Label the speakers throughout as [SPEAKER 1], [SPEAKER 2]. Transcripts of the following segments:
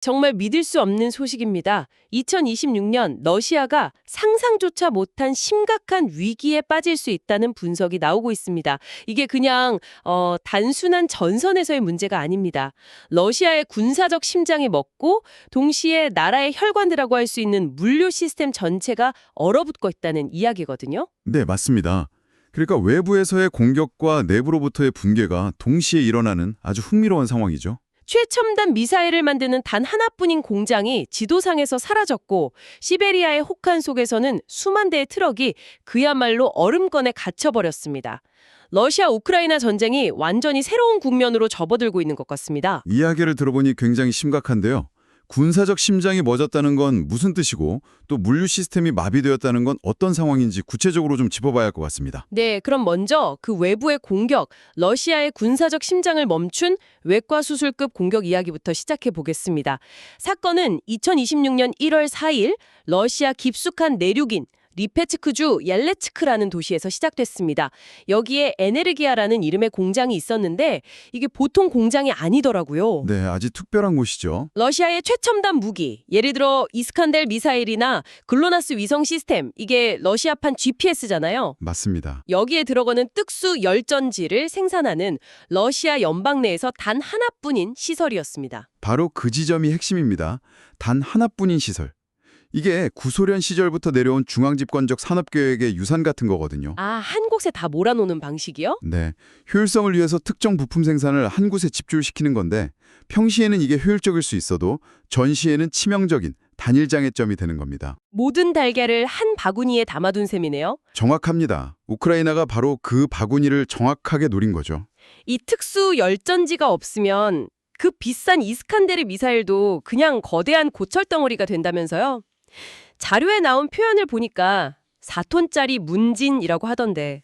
[SPEAKER 1] 정말 믿을 수 없는 소식입니다. 2026년 러시아가 상상조차 못한 심각한 위기에 빠질 수 있다는 분석이 나오고 있습니다. 이게 그냥 단순한 전선에서의 문제가 아닙니다. 러시아의 군사적 심장이 멎고 동시에 나라의 혈관이라고 할 수 있는 물류 시스템 전체가 얼어붙고 있다는 이야기거든요.
[SPEAKER 2] 네, 맞습니다. 그러니까 외부에서의 공격과 내부로부터의 붕괴가 동시에 일어나는 아주 흥미로운 상황이죠.
[SPEAKER 1] 최첨단 미사일을 만드는 단 하나뿐인 공장이 지도상에서 사라졌고 시베리아의 혹한 속에서는 수만 대의 트럭이 그야말로 얼음권에 갇혀버렸습니다. 러시아 우크라이나 전쟁이 완전히 새로운 국면으로 접어들고 있는 것 같습니다.
[SPEAKER 2] 이야기를 들어보니 굉장히 심각한데요. 군사적 심장이 멎었다는 건 무슨 뜻이고 또 물류 시스템이 마비되었다는 건 어떤 상황인지 구체적으로 좀 짚어봐야 할 것 같습니다.
[SPEAKER 1] 네, 그럼 먼저 그 외부의 공격, 러시아의 군사적 심장을 멈춘 외과 수술급 공격 이야기부터 시작해 보겠습니다. 사건은 2026년 1월 4일 러시아 깊숙한 내륙인 리페츠크주 옐레츠크라는 도시에서 시작됐습니다. 여기에 에네르기아라는 이름의 공장이 있었는데 이게 보통 공장이 아니더라고요.
[SPEAKER 2] 네, 아주 특별한 곳이죠.
[SPEAKER 1] 러시아의 최첨단 무기, 예를 들어 이스칸델 미사일이나 글로나스 위성 시스템, 이게 러시아판 GPS잖아요.
[SPEAKER 2] 맞습니다.
[SPEAKER 1] 여기에 들어가는 특수 열전지를 생산하는 러시아 연방 내에서 단 하나뿐인 시설이었습니다.
[SPEAKER 2] 바로 그 지점이 핵심입니다. 단 하나뿐인 시설. 이게 구소련 시절부터 내려온 중앙집권적 산업계획의 유산 같은 거거든요.
[SPEAKER 1] 아, 한 곳에 다 몰아놓는 방식이요?
[SPEAKER 2] 네, 효율성을 위해서 특정 부품 생산을 한 곳에 집중시키는 건데 평시에는 이게 효율적일 수 있어도 전시에는 치명적인 단일 장애점이 되는 겁니다.
[SPEAKER 1] 모든 달걀을 한 바구니에 담아둔 셈이네요.
[SPEAKER 2] 정확합니다. 우크라이나가 바로 그 바구니를 정확하게 노린 거죠.
[SPEAKER 1] 이 특수 열전지가 없으면 그 비싼 이스칸데르 미사일도 그냥 거대한 고철덩어리가 된다면서요? 자료에 나온 표현을 보니까 4톤짜리 문진이라고 하던데.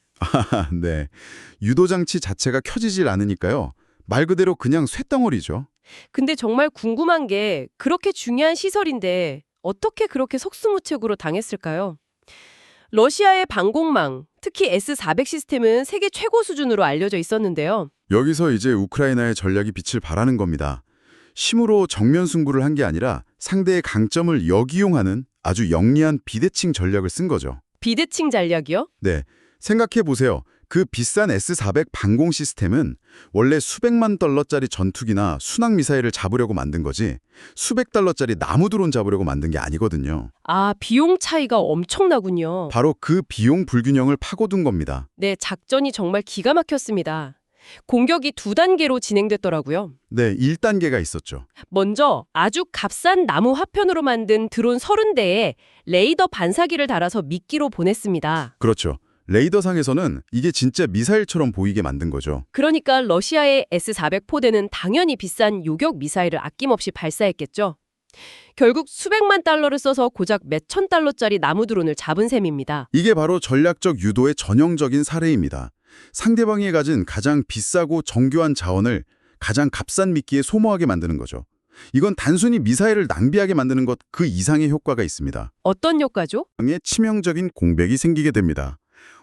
[SPEAKER 2] 네, 유도장치 자체가 켜지질 않으니까요. 말 그대로 그냥 쇳덩어리죠.
[SPEAKER 1] 근데 정말 궁금한 게 그렇게 중요한 시설인데 어떻게 그렇게 속수무책으로 당했을까요? 러시아의 방공망, 특히 S-400 시스템은 세계 최고 수준으로 알려져 있었는데요.
[SPEAKER 2] 여기서 이제 우크라이나의 전략이 빛을 발하는 겁니다. 힘으로 정면 승부를 한 게 아니라 상대의 강점을 역이용하는 아주 영리한 비대칭 전략을 쓴 거죠.
[SPEAKER 1] 비대칭 전략이요?
[SPEAKER 2] 네, 생각해 보세요. 그 비싼 S-400 방공 시스템은 원래 수백만 달러짜리 전투기나 순항 미사일을 잡으려고 만든 거지 수백 달러짜리 나무 드론 잡으려고 만든 게 아니거든요.
[SPEAKER 1] 아, 비용 차이가 엄청나군요.
[SPEAKER 2] 바로 그 비용 불균형을 파고든 겁니다.
[SPEAKER 1] 네, 작전이 정말 기가 막혔습니다. 공격이 2단계로 진행됐더라고요.
[SPEAKER 2] 네, 1단계가 있었죠.
[SPEAKER 1] 먼저 아주 값싼 나무 화편으로 만든 드론 30대에 레이더 반사기를 달아서 미끼로 보냈습니다.
[SPEAKER 2] 그렇죠. 레이더상에서는 이게 진짜 미사일처럼 보이게 만든 거죠.
[SPEAKER 1] 그러니까 러시아의 S-400 포대는 당연히 비싼 요격 미사일을 아낌없이 발사했겠죠. 결국 수백만 달러를 써서 고작 몇천 달러짜리 나무 드론을 잡은 셈입니다.
[SPEAKER 2] 이게 바로 전략적 유도의 전형적인 사례입니다. 상대방이 가진 가장 비싸고 정교한 자원을 가장 값싼 미끼에 소모하게 만드는 거죠. 이건 단순히 미사일을 낭비하게 만드는 것 그 이상의 효과가 있습니다.
[SPEAKER 1] 어떤 효과죠?
[SPEAKER 2] 에 치명적인 공백이 생기게 됩니다.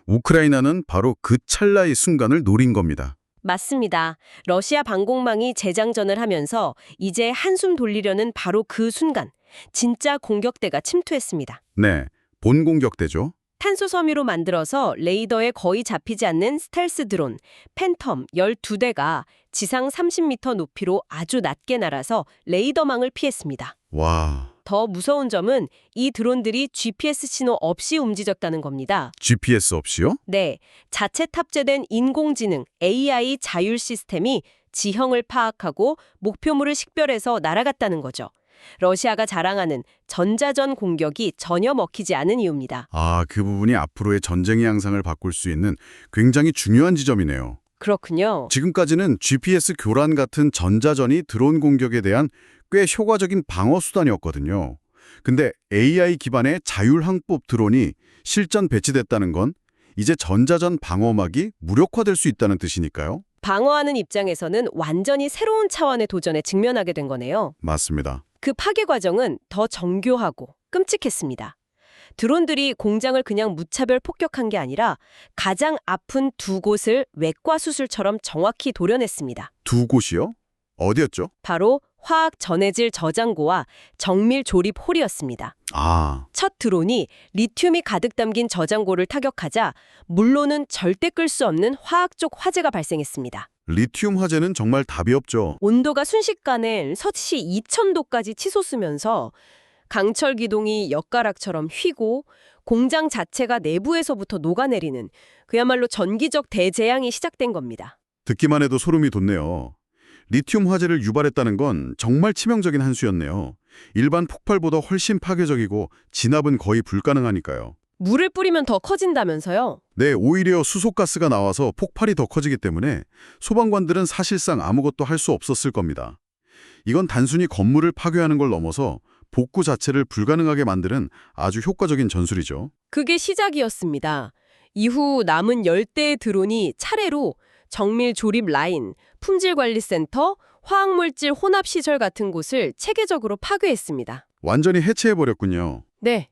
[SPEAKER 2] 우크라이나는 바로 그 찰나의 순간을 노린 겁니다.
[SPEAKER 1] 맞습니다. 러시아 방공망이 재장전을 하면서 이제 한숨 돌리려는 바로 그 순간 진짜 공격대가 침투했습니다.
[SPEAKER 2] 네, 본 공격대죠.
[SPEAKER 1] 탄소 섬유로 만들어서 레이더에 거의 잡히지 않는 스텔스 드론 팬텀 12대가 지상 30m 높이로 아주 낮게 날아서 레이더망을 피했습니다.
[SPEAKER 2] 와,
[SPEAKER 1] 더 무서운 점은 이 드론들이 GPS 신호 없이 움직였다는 겁니다.
[SPEAKER 2] GPS 없이요?
[SPEAKER 1] 네, 자체 탑재된 인공지능 AI 자율 시스템이 지형을 파악하고 목표물을 식별해서 날아갔다는 거죠. 러시아가 자랑하는 전자전 공격이 전혀 먹히지 않은 이유입니다.
[SPEAKER 2] 아, 그 부분이 앞으로의 전쟁의 양상을 바꿀 수 있는 굉장히 중요한 지점이네요.
[SPEAKER 1] 그렇군요.
[SPEAKER 2] 지금까지는 GPS 교란 같은 전자전이 드론 공격에 대한 꽤 효과적인 방어 수단이었거든요. 근데 AI 기반의 자율항법 드론이 실전 배치됐다는 건 이제 전자전 방어막이 무력화될 수 있다는 뜻이니까요.
[SPEAKER 1] 방어하는 입장에서는 완전히 새로운 차원의 도전에 직면하게 된 거네요.
[SPEAKER 2] 맞습니다.
[SPEAKER 1] 그 파괴 과정은 더 정교하고 끔찍했습니다. 드론들이 공장을 그냥 무차별 폭격한 게 아니라 가장 아픈 두 곳을 외과 수술처럼 정확히 도려냈습니다.
[SPEAKER 2] 두 곳이요? 어디였죠?
[SPEAKER 1] 바로 화학 전해질 저장고와 정밀 조립 홀이었습니다.
[SPEAKER 2] 아,
[SPEAKER 1] 첫 드론이 리튬이 가득 담긴 저장고를 타격하자 물로는 절대 끌 수 없는 화학적 화재가 발생했습니다.
[SPEAKER 2] 리튬 화재는 정말 답이 없죠.
[SPEAKER 1] 온도가 순식간에 서치 2000도까지 치솟으면서 강철 기둥이 엿가락처럼 휘고 공장 자체가 내부에서부터 녹아내리는 그야말로 전기적 대재앙이 시작된 겁니다.
[SPEAKER 2] 듣기만 해도 소름이 돋네요. 리튬 화재를 유발했다는 건 정말 치명적인 한 수였네요. 일반 폭발보다 훨씬 파괴적이고 진압은 거의 불가능하니까요.
[SPEAKER 1] 물을 뿌리면 더 커진다면서요?
[SPEAKER 2] 네, 오히려 수소가스가 나와서 폭발이 더 커지기 때문에 소방관들은 사실상 아무것도 할 수 없었을 겁니다. 이건 단순히 건물을 파괴하는 걸 넘어서 복구 자체를 불가능하게 만드는 아주 효과적인 전술이죠.
[SPEAKER 1] 그게 시작이었습니다. 이후 남은 10대의 드론이 차례로 정밀 조립 라인, 품질관리센터, 화학물질 혼합시설 같은 곳을 체계적으로 파괴했습니다.
[SPEAKER 2] 완전히 해체해버렸군요.
[SPEAKER 1] 네.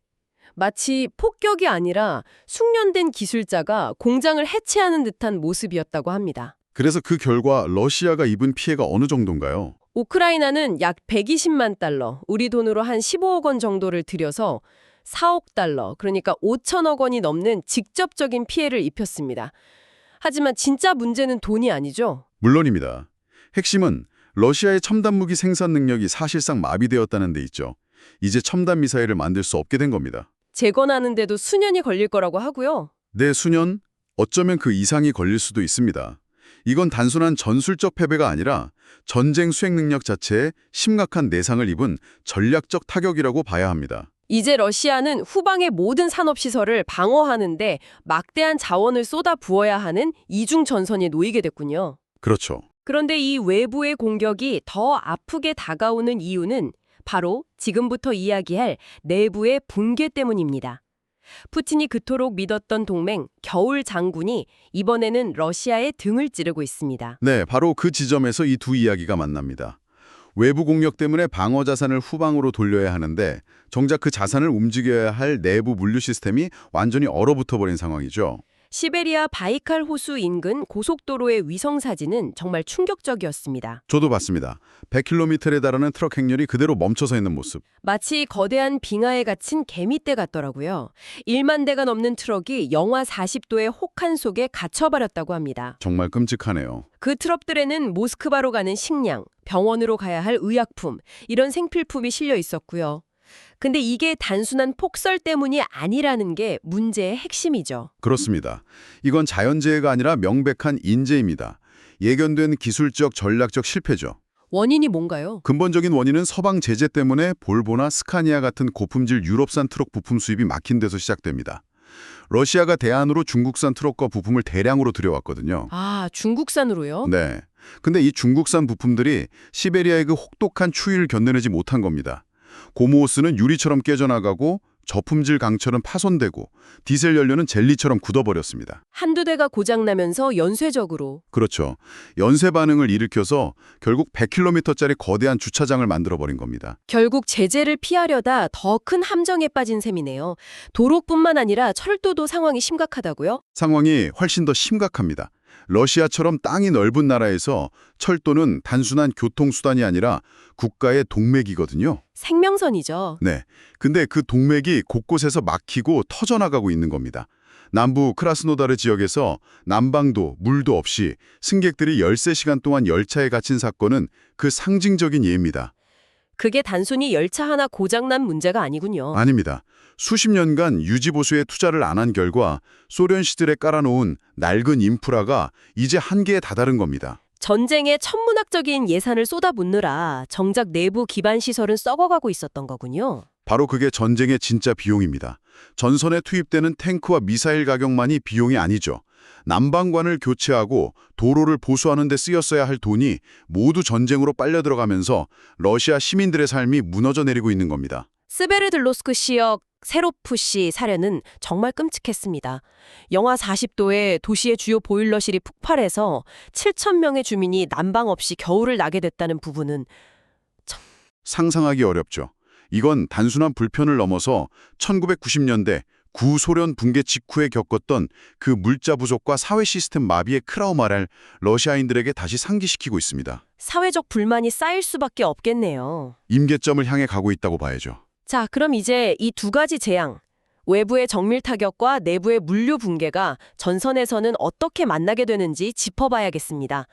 [SPEAKER 1] 마치 폭격이 아니라 숙련된 기술자가 공장을 해체하는 듯한 모습이었다고 합니다.
[SPEAKER 2] 그래서 그 결과 러시아가 입은 피해가 어느 정도인가요?
[SPEAKER 1] 우크라이나는 약 120만 달러, 우리 돈으로 한 15억 원 정도를 들여서 4억 달러, 그러니까 5천억 원이 넘는 직접적인 피해를 입혔습니다. 하지만 진짜 문제는 돈이 아니죠.
[SPEAKER 2] 물론입니다. 핵심은 러시아의 첨단 무기 생산 능력이 사실상 마비되었다는 데 있죠. 이제 첨단 미사일을 만들 수 없게 된 겁니다.
[SPEAKER 1] 재건하는데도 수년이 걸릴 거라고 하고요.
[SPEAKER 2] 네, 수년? 어쩌면 그 이상이 걸릴 수도 있습니다. 이건 단순한 전술적 패배가 아니라 전쟁 수행 능력 자체에 심각한 내상을 입은 전략적 타격이라고 봐야 합니다.
[SPEAKER 1] 이제 러시아는 후방의 모든 산업시설을 방어하는데 막대한 자원을 쏟아 부어야 하는 이중 전선에 놓이게 됐군요.
[SPEAKER 2] 그렇죠.
[SPEAKER 1] 그런데 이 외부의 공격이 더 아프게 다가오는 이유는 바로 지금부터 이야기할 내부의 붕괴 때문입니다. 푸틴이 그토록 믿었던 동맹 겨울 장군이 이번에는 러시아의 등을 찌르고 있습니다.
[SPEAKER 2] 네, 바로 그 지점에서 이 두 이야기가 만납니다. 외부 공격 때문에 방어 자산을 후방으로 돌려야 하는데 정작 그 자산을 움직여야 할 내부 물류 시스템이 완전히 얼어붙어 버린 상황이죠.
[SPEAKER 1] 시베리아 바이칼 호수 인근 고속도로의 위성 사진은 정말 충격적이었습니다.
[SPEAKER 2] 저도 봤습니다. 100km에 달하는 트럭 행렬이 그대로 멈춰서 있는 모습.
[SPEAKER 1] 마치 거대한 빙하에 갇힌 개미떼 같더라고요. 1만 대가 넘는 트럭이 영하 40도의 혹한 속에 갇혀버렸다고 합니다.
[SPEAKER 2] 정말 끔찍하네요.
[SPEAKER 1] 그 트럭들에는 모스크바로 가는 식량, 병원으로 가야 할 의약품, 이런 생필품이 실려 있었고요. 근데 이게 단순한 폭설 때문이 아니라는 게 문제의 핵심이죠.
[SPEAKER 2] 그렇습니다. 이건 자연재해가 아니라 명백한 인재입니다. 예견된 기술적 전략적 실패죠.
[SPEAKER 1] 원인이 뭔가요?
[SPEAKER 2] 근본적인 원인은 서방 제재 때문에 볼보나 스카니아 같은 고품질 유럽산 트럭 부품 수입이 막힌 데서 시작됩니다. 러시아가 대안으로 중국산 트럭과 부품을 대량으로 들여왔거든요.
[SPEAKER 1] 아, 중국산으로요?
[SPEAKER 2] 네. 근데 이 중국산 부품들이 시베리아의 그 혹독한 추위를 견뎌내지 못한 겁니다. 고무호스는 유리처럼 깨져나가고 저품질 강철은 파손되고 디젤 연료는 젤리처럼 굳어버렸습니다.
[SPEAKER 1] 한두 대가 고장나면서 연쇄적으로.
[SPEAKER 2] 그렇죠. 연쇄 반응을 일으켜서 결국 100km짜리 거대한 주차장을 만들어버린 겁니다.
[SPEAKER 1] 결국 제재를 피하려다 더 큰 함정에 빠진 셈이네요. 도로뿐만 아니라 철도도 상황이 심각하다고요?
[SPEAKER 2] 상황이 훨씬 더 심각합니다. 러시아처럼 땅이 넓은 나라에서 철도는 단순한 교통수단이 아니라 국가의 동맥이거든요.
[SPEAKER 1] 생명선이죠.
[SPEAKER 2] 네. 근데 그 동맥이 곳곳에서 막히고 터져나가고 있는 겁니다. 남부 크라스노다르 지역에서 난방도 물도 없이 승객들이 13시간 동안 열차에 갇힌 사건은 그 상징적인 예입니다.
[SPEAKER 1] 그게 단순히 열차 하나 고장난 문제가 아니군요.
[SPEAKER 2] 아닙니다. 수십 년간 유지보수에 투자를 안 한 결과 소련 시절에 깔아놓은 낡은 인프라가 이제 한계에 다다른 겁니다.
[SPEAKER 1] 전쟁에 천문학적인 예산을 쏟아붓느라 정작 내부 기반 시설은 썩어가고 있었던 거군요.
[SPEAKER 2] 바로 그게 전쟁의 진짜 비용입니다. 전선에 투입되는 탱크와 미사일 가격만이 비용이 아니죠. 난방관을 교체하고 도로를 보수하는 데 쓰였어야 할 돈이 모두 전쟁으로 빨려 들어가면서 러시아 시민들의 삶이 무너져 내리고 있는 겁니다.
[SPEAKER 1] 스베르들로스크 시역 세로프시 사례는 정말 끔찍했습니다. 영하 40도에 도시의 주요 보일러실이 폭발해서 7천 명의 주민이 난방 없이 겨울을 나게 됐다는 부분은
[SPEAKER 2] 상상하기 어렵죠. 이건 단순한 불편을 넘어서 1990년대 구소련 붕괴 직후에 겪었던 그 물자 부족과 사회 시스템 마비의 크라우마를 러시아인들에게 다시 상기시키고 있습니다.
[SPEAKER 1] 사회적 불만이 쌓일 수밖에 없겠네요.
[SPEAKER 2] 임계점을 향해 가고 있다고 봐야죠.
[SPEAKER 1] 자, 그럼 이제 이 두 가지 재앙, 외부의 정밀 타격과 내부의 물류 붕괴가 전선에서는 어떻게 만나게 되는지 짚어봐야겠습니다.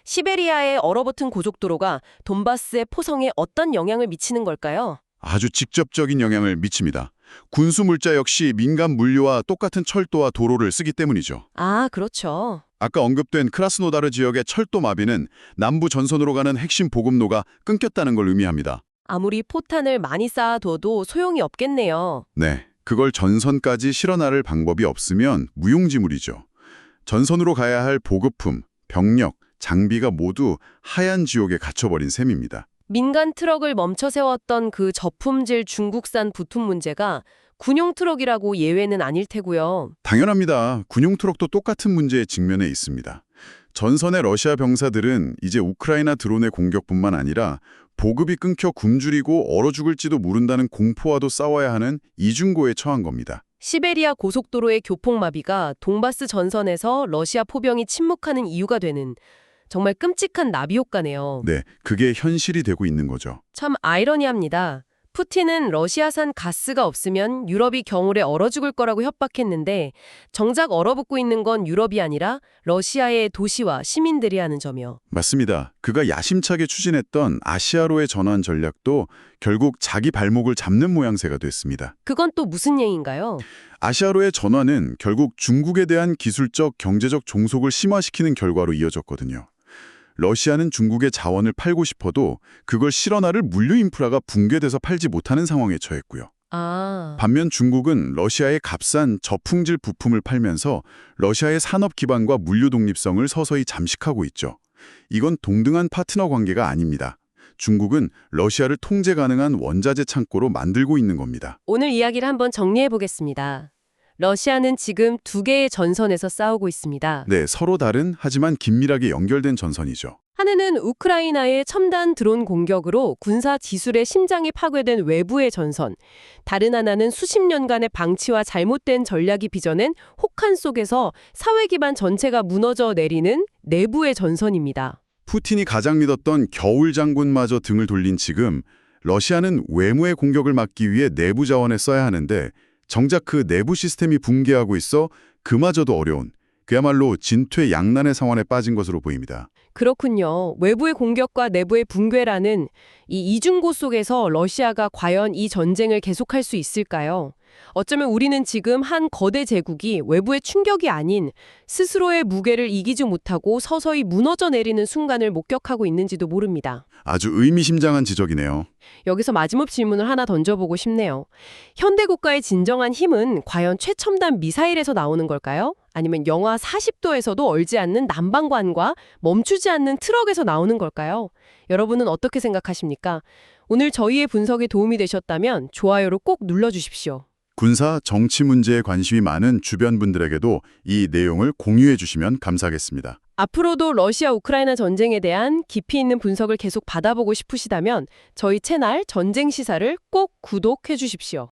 [SPEAKER 1] 시베리아의 얼어붙은 고속도로가 돈바스의 포성에 어떤 영향을 미치는 걸까요?
[SPEAKER 2] 아주 직접적인 영향을 미칩니다. 군수 물자 역시 민간 물류와 똑같은 철도와 도로를 쓰기 때문이죠.
[SPEAKER 1] 아, 그렇죠.
[SPEAKER 2] 아까 언급된 크라스노다르 지역의 철도 마비는 남부 전선으로 가는 핵심 보급로가 끊겼다는 걸 의미합니다.
[SPEAKER 1] 아무리 포탄을 많이 쌓아둬도 소용이 없겠네요.
[SPEAKER 2] 네, 그걸 전선까지 실어 나를 방법이 없으면 무용지물이죠. 전선으로 가야 할 보급품, 병력, 장비가 모두 하얀 지옥에 갇혀버린 셈입니다.
[SPEAKER 1] 민간 트럭을 멈춰 세웠던 그 저품질 중국산 부품 문제가 군용 트럭이라고 예외는 아닐 테고요.
[SPEAKER 2] 당연합니다. 군용 트럭도 똑같은 문제에 직면해 있습니다. 전선의 러시아 병사들은 이제 우크라이나 드론의 공격뿐만 아니라 보급이 끊겨 굶주리고 얼어 죽을지도 모른다는 공포와도 싸워야 하는 이중고에 처한 겁니다.
[SPEAKER 1] 시베리아 고속도로의 교통마비가 돈바스 전선에서 러시아 포병이 침묵하는 이유가 되는 정말 끔찍한 나비 효과네요.
[SPEAKER 2] 네, 그게 현실이 되고 있는 거죠.
[SPEAKER 1] 참 아이러니합니다. 푸틴은 러시아산 가스가 없으면 유럽이 겨울에 얼어 죽을 거라고 협박했는데 정작 얼어붙고 있는 건 유럽이 아니라 러시아의 도시와 시민들이 하는 점이요.
[SPEAKER 2] 맞습니다. 그가 야심차게 추진했던 아시아로의 전환 전략도 결국 자기 발목을 잡는 모양새가 됐습니다.
[SPEAKER 1] 그건 또 무슨 얘기인가요?
[SPEAKER 2] 아시아로의 전환은 결국 중국에 대한 기술적, 경제적 종속을 심화시키는 결과로 이어졌거든요. 러시아는 중국의 자원을 팔고 싶어도 그걸 실어 나를 물류 인프라가 붕괴돼서 팔지 못하는 상황에 처했고요.
[SPEAKER 1] 아,
[SPEAKER 2] 반면 중국은 러시아의 값싼 저품질 부품을 팔면서 러시아의 산업 기반과 물류 독립성을 서서히 잠식하고 있죠. 이건 동등한 파트너 관계가 아닙니다. 중국은 러시아를 통제 가능한 원자재 창고로 만들고 있는 겁니다.
[SPEAKER 1] 오늘 이야기를 한번 정리해 보겠습니다. 러시아는 지금 두 개의 전선에서 싸우고 있습니다.
[SPEAKER 2] 네, 서로 다른 하지만 긴밀하게 연결된 전선이죠.
[SPEAKER 1] 하나는 우크라이나의 첨단 드론 공격으로 군사 지술의 심장이 파괴된 외부의 전선. 다른 하나는 수십 년간의 방치와 잘못된 전략이 빚어낸 혹한 속에서 사회 기반 전체가 무너져 내리는 내부의 전선입니다.
[SPEAKER 2] 푸틴이 가장 믿었던 겨울 장군마저 등을 돌린 지금 러시아는 외무의 공격을 막기 위해 내부 자원에 써야 하는데 정작 그 내부 시스템이 붕괴하고 있어 그마저도 어려운 그야말로 진퇴양난의 상황에 빠진 것으로 보입니다.
[SPEAKER 1] 그렇군요. 외부의 공격과 내부의 붕괴라는 이 이중고 속에서 러시아가 과연 이 전쟁을 계속할 수 있을까요? 어쩌면 우리는 지금 한 거대 제국이 외부의 충격이 아닌 스스로의 무게를 이기지 못하고 서서히 무너져 내리는 순간을 목격하고 있는지도 모릅니다.
[SPEAKER 2] 아주 의미심장한 지적이네요.
[SPEAKER 1] 여기서 마지막 질문을 하나 던져보고 싶네요. 현대 국가의 진정한 힘은 과연 최첨단 미사일에서 나오는 걸까요? 아니면 영하 40도에서도 얼지 않는 난방관과 멈추지 않는 트럭에서 나오는 걸까요? 여러분은 어떻게 생각하십니까? 오늘 저희의 분석에 도움이 되셨다면 좋아요로 꼭 눌러주십시오.
[SPEAKER 2] 군사, 정치 문제에 관심이 많은 주변 분들에게도 이 내용을 공유해 주시면 감사하겠습니다.
[SPEAKER 1] 앞으로도 러시아 우크라이나 전쟁에 대한 깊이 있는 분석을 계속 받아보고 싶으시다면 저희 채널 전쟁 시사를 꼭 구독해 주십시오.